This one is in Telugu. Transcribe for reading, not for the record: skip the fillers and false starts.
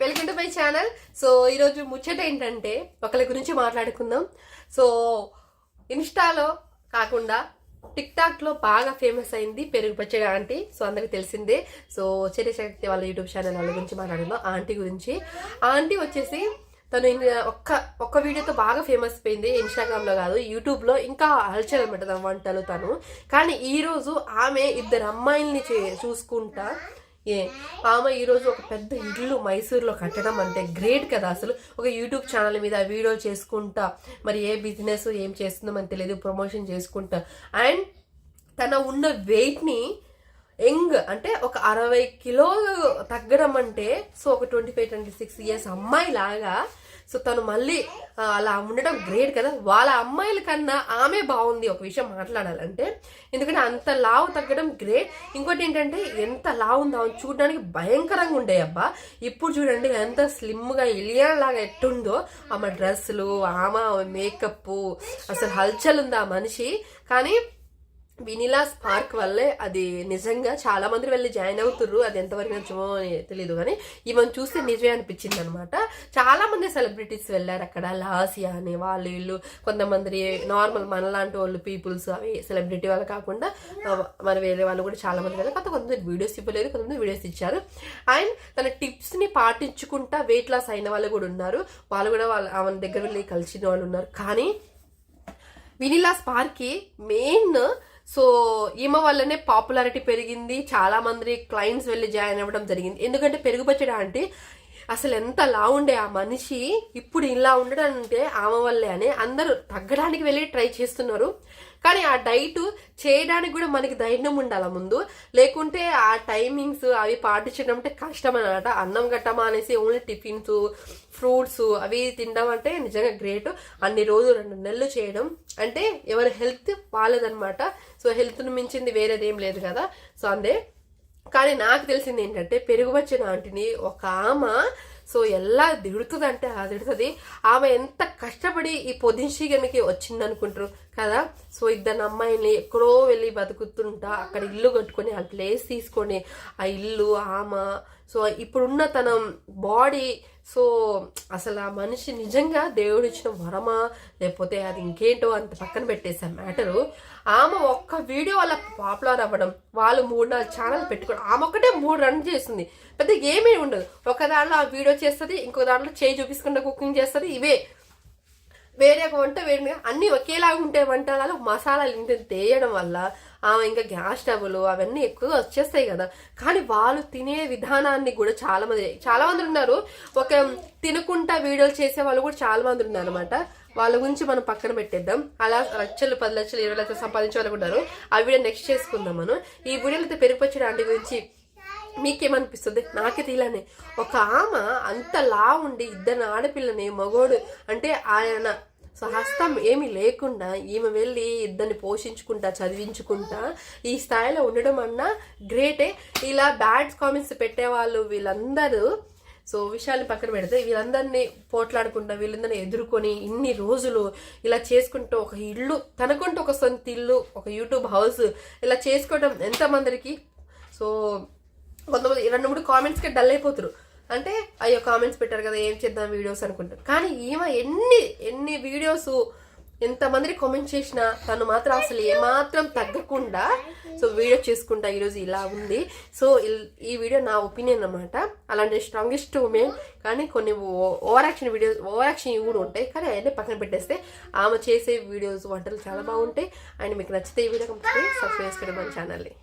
Welcome to my channel. So ఈరోజు ముచ్చట ఏంటంటే ఒకరి గురించి మాట్లాడుకుందాం. సో ఇన్స్టాలో కాకుండా టిక్ టాక్ లో బాగా ఫేమస్ అయింది పెరుగు పచ్చడి ఆంటీ. సో అందరికి తెలిసిందే. సో చర్యశక్తి వాళ్ళ యూట్యూబ్ ఛానల్ వాళ్ళ గురించి మాట్లాడుకుందాం. ఆంటీ గురించి. ఆంటీ వచ్చేసి తను ఒక్క వీడియోతో బాగా ఫేమస్ అయిపోయింది. ఇన్స్టాగ్రామ్ లో కాదు, యూట్యూబ్ లో ఇంకా హల్చల్ అనమాట తన వంటలు తను. కానీ ఈ రోజు ఆమె ఇద్దరు అమ్మాయిల్ని చూసుకుంటా ఆమె ఈరోజు ఒక పెద్ద ఇల్లు మైసూర్లో కట్టడం అంటే గ్రేట్ కదా. అసలు ఒక యూట్యూబ్ ఛానల్ మీద వీడియోలు చేసుకుంటా, మరి ఏ బిజినెస్ ఏం చేస్తుందో మనకు తెలియదు, ప్రమోషన్ చేసుకుంటా. అండ్ తన ఉన్న వెయిట్ని అంటే ఒక 60 కిలోలు తగ్గడం అంటే సో ఒక 25-26 ఇయర్స్ అమ్మాయి లాగా. సో తను మళ్ళీ అలా ఉండడం గ్రేట్ కదా. వాళ్ళ అమ్మాయిల కన్నా ఆమె బాగుంది ఒక విషయం మాట్లాడాలంటే. ఎందుకంటే అంత లావు తగ్గడం గ్రేట్. ఇంకోటి ఏంటంటే ఎంత లావు ఉందో చూడడానికి భయంకరంగా ఉండే అబ్బా. ఇప్పుడు చూడండి ఎంత స్లిమ్గా ఇలియన్ లాగా ఎట్టుందో ఆమె డ్రెస్సులు, ఆమె మేకప్, అసలు హల్చల్ ఉంది ఆ మనిషి. కానీ వినిలా స్పార్క్ వల్లే అది నిజంగా చాలా మంది వెళ్ళి జాయిన్ అవుతుర్రు. అది ఎంతవరకు నిజమో తెలియదు, కానీ ఈమెను చూస్తే నిజమే అనిపించింది అనమాట. చాలా మంది సెలబ్రిటీస్ వెళ్ళారు అక్కడ. లాసియా అని వాళ్ళు వీళ్ళు, కొంతమంది నార్మల్ మనలాంటి వాళ్ళు పీపుల్స్, అవి సెలబ్రిటీ వాళ్ళు కాకుండా మన వేరే వాళ్ళు కూడా చాలా మంది వెళ్ళారు. కొంతమంది వీడియోస్ ఇవ్వలేదు, కొంతమంది వీడియోస్ ఇచ్చారు. అండ్ తన టిప్స్ ని పాటించుకుంటా వెయిట్ లాస్ అయిన వాళ్ళు కూడా ఉన్నారు. వాళ్ళు కూడా ఆమె దగ్గర వెళ్ళి కలిసిన వాళ్ళు ఉన్నారు. కానీ వినిలా స్పార్క్ మెయిన్ సో ఈమె వల్లనే పాపులారిటీ పెరిగింది. చాలా మంది క్లయింట్స్ వెళ్ళి జాయిన్ అవ్వడం జరిగింది. ఎందుకంటే పెరుగు పచ్చడి అంటే అసలు ఎంత లావుండే ఆ మనిషి ఇప్పుడు ఇలా ఉండడం అంటే ఆమె వల్లే అని అందరూ తగ్గడానికి వెళ్ళి ట్రై చేస్తున్నారు. కానీ ఆ డైట్ చేయడానికి కూడా మనకి ధైర్యం ఉండాలి ముందు, లేకుంటే ఆ టైమింగ్స్ అవి పాటించడం అంటే కష్టం అనమాట. అన్నం గట్టమా అనేసి ఓన్లీ టిఫిన్స్, ఫ్రూట్స్ అవి తినడం అంటే నిజంగా గ్రేట్. అన్ని రోజులు 2 నెలలు చేయడం అంటే ఎవరి హెల్త్ వాళ్ళదనమాట. సో హెల్త్ను మించింది వేరేది ఏం లేదు కదా. సో అందే. కానీ నాకు తెలిసింది ఏంటంటే పెరుగు వచ్చిన ఆంటీని ఒక ఆమె సో ఎలా దిడుతుంది అంటే అలా దిడుతుంది. ఆమె ఎంత కష్టపడి ఈ పొజిషన్కి వచ్చింది అనుకుంటారు కదా. సో ఇద్దరు అమ్మాయిని ఎక్కడో వెళ్ళి బతుకుతుంటా అక్కడ ఇల్లు కట్టుకొని ఆ ప్లేస్ తీసుకొని ఆ ఇల్లు ఆమె సో ఇప్పుడున్న తన బాడీ సో అసలు ఆ మనిషి నిజంగా దేవుడు ఇచ్చిన వరమా లేకపోతే అది ఇంకేంటో అంత పక్కన పెట్టేసా మ్యాటరు. ఆమె ఒక్క వీడియో వల్ల పాపులర్ అవ్వడం, వాళ్ళు 3-4 ఛానల్ పెట్టుకోవడం, ఆమె ఒక్కటే 3 రన్ చేస్తుంది. పెద్ద ఏమీ ఉండదు. ఒక దాంట్లో ఆ వీడియో చేస్తుంది, ఇంకో దాంట్లో చేయి చూపించుకుంటూ కుకింగ్ చేస్తుంది. ఇవే వేరే ఒక వంట వేరే అన్నీ ఒకేలాగా ఉంటాయి వంటలు. మసాలాలు ఇంత తేయడం వల్ల ఆమె ఇంకా గ్యాస్ స్టవ్లు అవన్నీ ఎక్కువగా వచ్చేస్తాయి కదా. కానీ వాళ్ళు తినే విధానాన్ని కూడా చాలా మంది ఉన్నారు. ఒక తినుకుంటా వీడియోలు చేసే వాళ్ళు కూడా చాలా మంది ఉన్నారు అనమాట. వాళ్ళ గురించి మనం పక్కన పెట్టేద్దాం. అలా లక్షలు 10 లక్షలు 20 లక్షలు సంపాదించే వాళ్ళు కూడా ఉన్నారు. ఆ వీడియో నెక్స్ట్ చేసుకుందాం మనం. ఈ వీడియోలో అయితే పెరుగు పచ్చడి ఆంటీ గురించి మీకేమనిపిస్తుంది? నాకే తీలానే ఒక ఆమె అంత లా ఉండి ఇద్దరు ఆడపిల్లని మగోడు అంటే ఆయన సో హస్తం ఏమీ లేకుండా ఈమె వెళ్ళి ఇద్దరిని పోషించుకుంటా చదివించుకుంటా ఈ స్థాయిలో ఉండడం అన్నా గ్రేటే. ఇలా బ్యాడ్ కామెంట్స్ పెట్టేవాళ్ళు వీళ్ళందరూ సో విషయాన్ని పక్కన పెడితే వీళ్ళందరినీ పోట్లాడుకుంటా వీళ్ళందరినీ ఎదుర్కొని ఇన్ని రోజులు ఇలా చేసుకుంటూ ఒక ఇల్లు తనకుంటూ ఒక సొంత ఇల్లు, ఒక యూట్యూబ్ హౌస్ ఇలా చేసుకోవడం ఎంతమందికి. సో కొంతమంది 2-3 కామెంట్స్కి డల్ అయిపోతారు. అంటే అయ్యో కామెంట్స్ పెట్టారు కదా ఏం చేద్దాం వీడియోస్ అనుకుంటారు. కానీ ఈమె ఎన్ని వీడియోస్ ఎంతమందిని కామెంట్ చేసినా తను మాత్రం అసలు ఏమాత్రం తగ్గకుండా సో వీడియో చేసుకుంటా ఈరోజు ఇలా ఉంది. సో ఈ వీడియో నా ఒపీనియన్ అనమాట. అలాంటి స్ట్రాంగెస్ట్ ఉమెన్. కానీ కొన్ని ఓవర్ యాక్షన్ కూడా ఉంటాయి. కానీ అవన్నీ పక్కన పెట్టేస్తే ఆమె చేసే వీడియోస్ వంటలు చాలా బాగుంటాయి. అండ్ మీకు నచ్చితే ఈ వీడియో కంపల్సరీ సబ్స్క్రైబ్ చేసుకోండి మన ఛానల్ని.